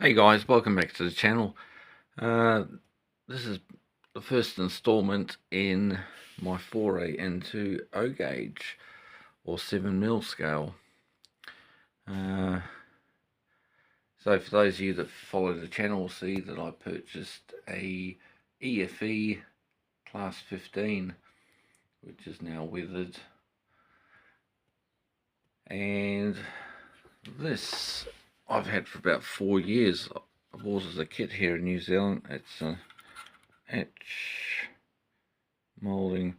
Hey guys, welcome back to the channel. This is the first installment in my foray into O gauge or 7mm scale. So for those of you that follow the channel will see that I purchased a EFE class 15, which is now weathered, and this I've had for about 4 years. I bought as a kit here in New Zealand. It's a etch moulding.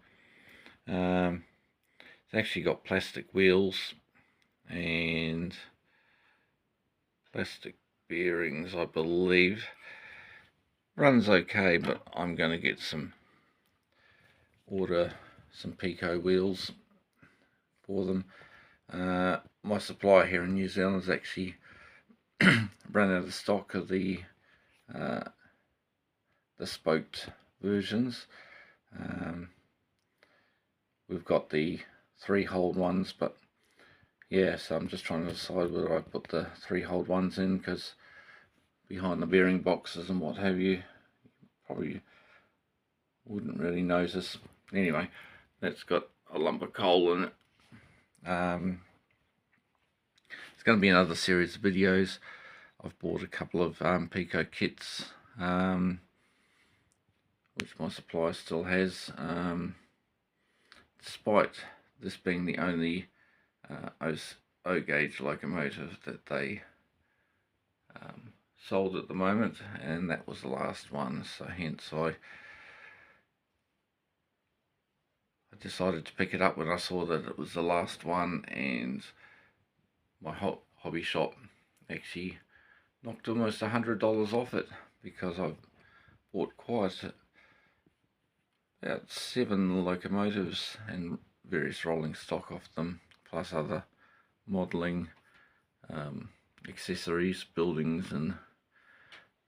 It's actually got plastic wheels and plastic bearings, I believe. Runs okay, but I'm going to get order some Pico wheels for them. My supplier here in New Zealand has actually run out of stock of the spoked versions. We've got the 3-hole ones, but yeah, so I'm just trying to decide whether I put the 3-hole ones in, because behind the bearing boxes and what have you, probably wouldn't really notice. Anyway, that's got a lump of coal in it. It's going to be another series of videos. I've bought a couple of Pico kits, which my supplier still has, despite this being the only O gauge locomotive that they sold at the moment, and that was the last one, so hence I decided to pick it up when I saw that it was the last one. And my hobby shop actually knocked almost $100 off it, because I've bought about 7 locomotives and various rolling stock off them, plus other modelling accessories, buildings and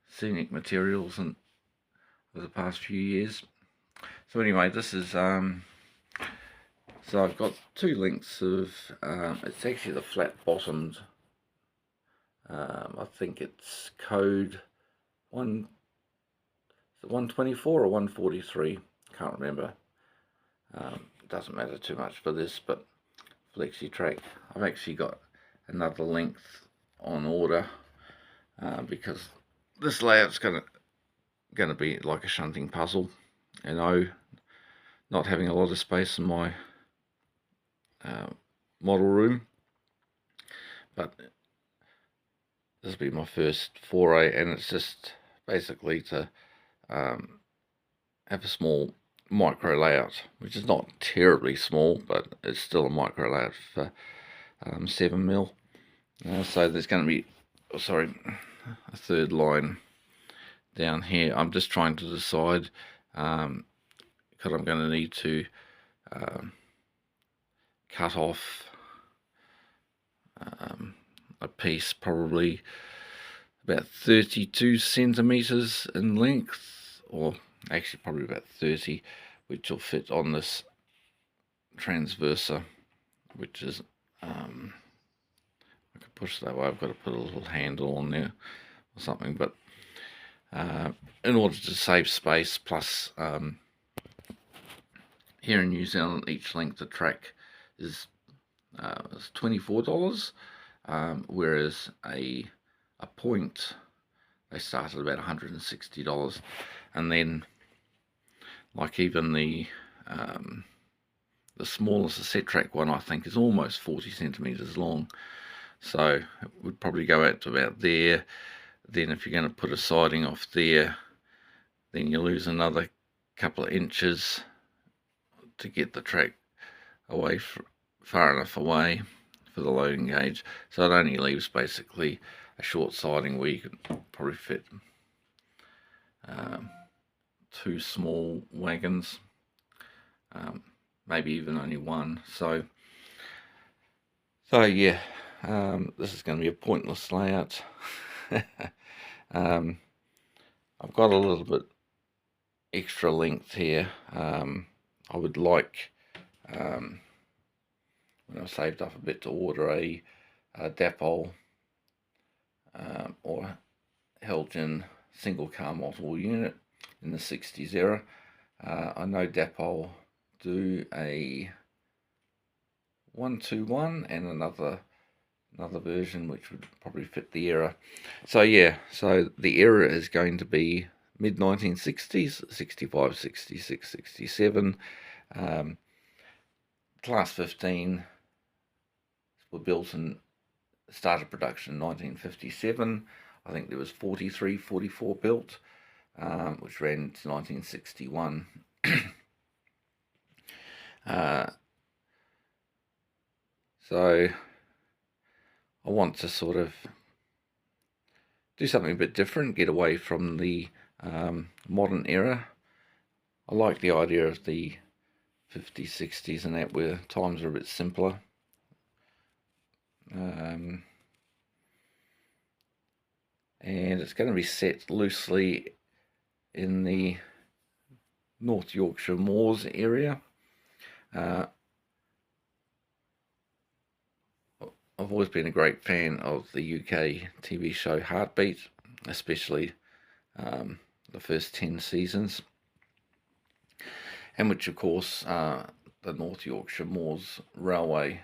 scenic materials, and over the past few years. So anyway, this is so I've got 2 lengths of it's actually the flat bottomed, I think it's code 124 or 143, can't remember. Doesn't matter too much for this, but flexi track. I've actually got another length on order, because this layout's gonna be like a shunting puzzle. You know, not having a lot of space in my model room, but this will be my first foray, and it's just basically to have a small micro layout, which is not terribly small, but it's still a micro layout for 7mm. So there's going to be, a third line down here. I'm just trying to decide, because I'm going to need to cut off a piece probably about 32 centimeters in length, or actually probably about 30, which will fit on this transverser, which is I could push that way. I've got to put a little handle on there or something, but in order to save space, plus here in New Zealand each length of track is $24, whereas a point they start at about $160, and then like even the smallest set track one I think is almost 40 centimeters long, so it would probably go out to about there. Then if you're going to put a siding off there, then you lose another couple of inches to get the track away far enough away for the loading gauge. So it only leaves basically a short siding where you could probably fit 2 small wagons, maybe even only 1. So yeah, this is going to be a pointless layout. I've got a little bit extra length here. I would like, when I've saved up a bit, to order a dapole or Helgen single car multiple unit in the 60s era. I know Dapol do a 121 and another version which would probably fit the era. So yeah, so the era is going to be mid 1960s, 65, 66, 67. Class 15 were built and started production in 1957. I think there was 43, 44 built, which ran to 1961. So I want to sort of do something a bit different, get away from the modern era. I like the idea of the 50s, 60s and that, where times are a bit simpler. And it's going to be set loosely in the North Yorkshire Moors area. I've always been a great fan of the UK TV show Heartbeat, especially the first 10 seasons, and which of course the North Yorkshire Moors Railway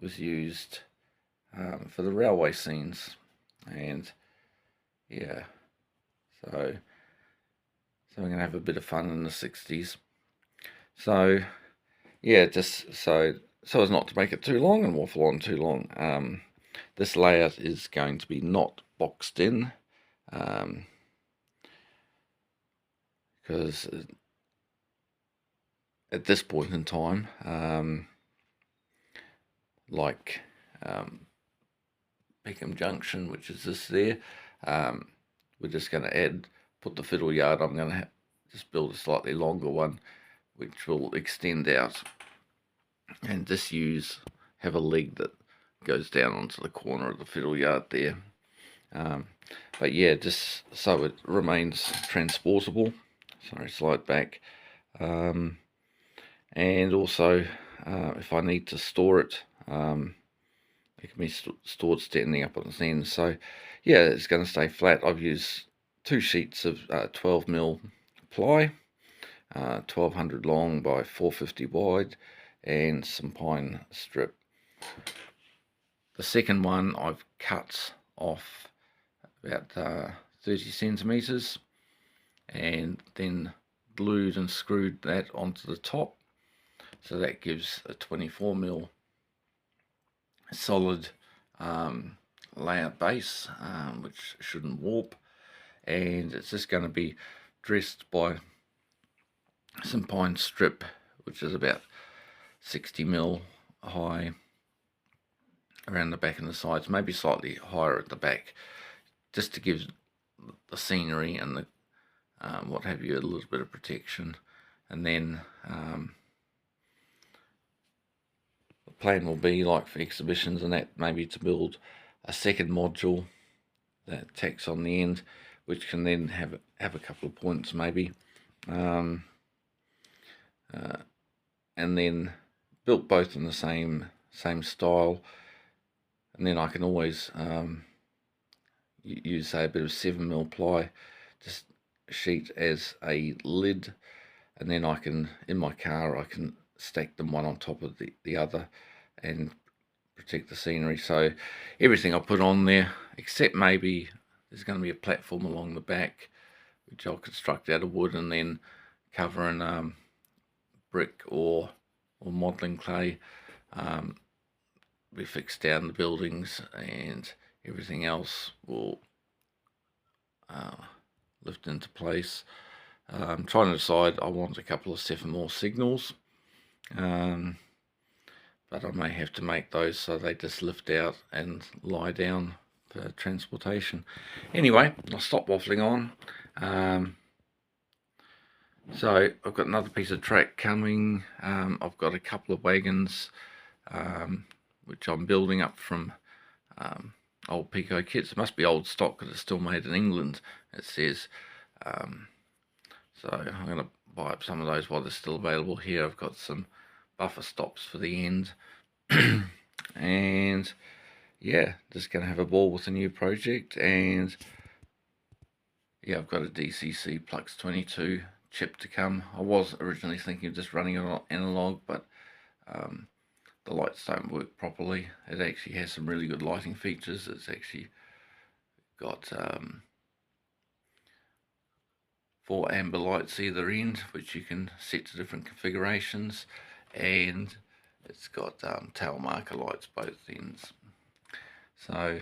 was used for the railway scenes. And yeah, so we're going to have a bit of fun in the 60s. So yeah, just so as not to make it too long and waffle on too long, this layout is going to be not boxed in, because at this point in time, like Peckham Junction, which is this there, we're just going to put the fiddle yard. I'm going to just build a slightly longer one, which will extend out and just have a leg that goes down onto the corner of the fiddle yard there. But yeah, just so it remains transportable. Sorry, slide back. And also, if I need to store it, it can be stored standing up on its end. So yeah, it's going to stay flat. I've used 2 sheets of 12mm ply, 1200 long by 450 wide, and some pine strip. The second one I've cut off about 30 centimeters and then glued and screwed that onto the top, so that gives a 24mm solid layout base, which shouldn't warp, and it's just going to be dressed by some pine strip, which is about 60mm high around the back and the sides, maybe slightly higher at the back, just to give the scenery and the what have you a little bit of protection. And then the plan will be, like for exhibitions and that, maybe to build a second module that tacks on the end, which can then have a couple of points maybe, and then built both in the same style. And then I can always use, say, a bit of 7mm ply, just sheet as a lid, and then I can, in my car, I can stack them one on top of the other and protect the scenery. So everything I put on there, except maybe there's going to be a platform along the back, which I'll construct out of wood and then cover in brick or modelling clay. We fix down the buildings, and everything else will lift into place. I'm trying to decide. I want a couple of 7mm signals, but I may have to make those so they just lift out and lie down for transportation. Anyway, I'll stop waffling on. So I've got another piece of track coming. I've got a couple of wagons which I'm building up from old Pico kits. It must be old stock because it's still made in England, it says. So I'm going to buy up some of those while they're still available here. I've got some buffer stops for the end. And yeah, just going to have a ball with a new project. And yeah, I've got a DCC Plux 22 chip to come. I was originally thinking of just running it on analog, but the lights don't work properly. It actually has some really good lighting features. It's actually got 4 amber lights either end, which you can set to different configurations, and it's got tail marker lights both ends. So,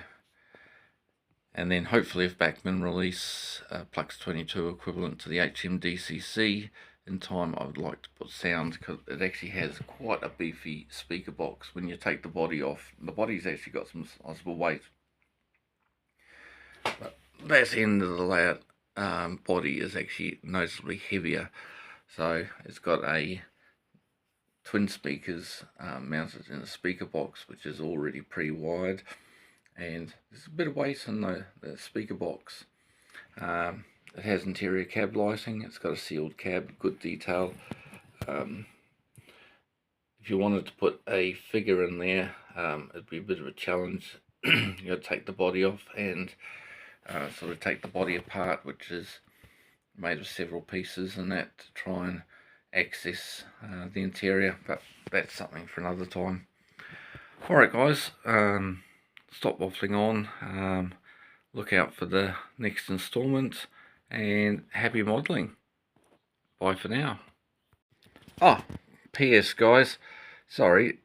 and then hopefully if Bachmann release Plux 22 equivalent to the HMDCC in time, I would like to put sound, because it actually has quite a beefy speaker box. When you take the body off, the body's actually got some sizable weight, but that end of the layout body is actually noticeably heavier. So it's got a twin speakers mounted in a speaker box, which is already pre-wired, and there's a bit of weight in the speaker box. It has interior cab lighting. It's got a sealed cab, good detail. If you wanted to put a figure in there, it'd be a bit of a challenge. You got to take the body off and sort of take the body apart, which is made of several pieces, and that to try and access the interior, but that's something for another time. Alright guys, stop waffling on, look out for the next installment, and happy modelling. Bye for now. Oh, PS guys, sorry,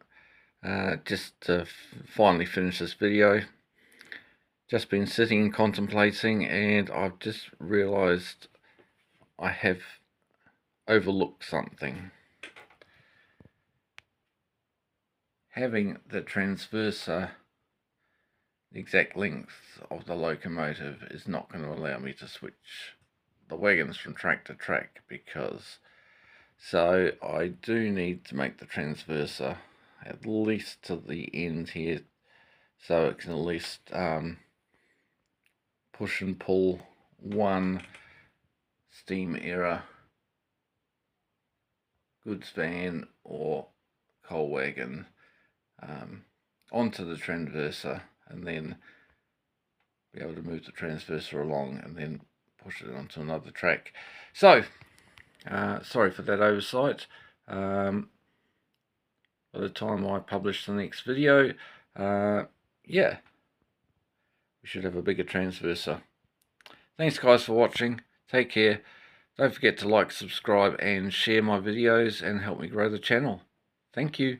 just to finally finish this video, just been sitting and contemplating, and I've just realised I have overlooked something. Having the transverser the exact length of the locomotive is not going to allow me to switch the wagons from track to track, because so I do need to make the transverser at least to the end here, so it can at least push and pull one steam era goods van or coal wagon onto the transverser, and then be able to move the transverser along and then push it onto another track. So sorry for that oversight. By the time I publish the next video, yeah, we should have a bigger transverser. Thanks guys for watching. Take care. Don't forget to like, subscribe and share my videos and help me grow the channel. Thank you.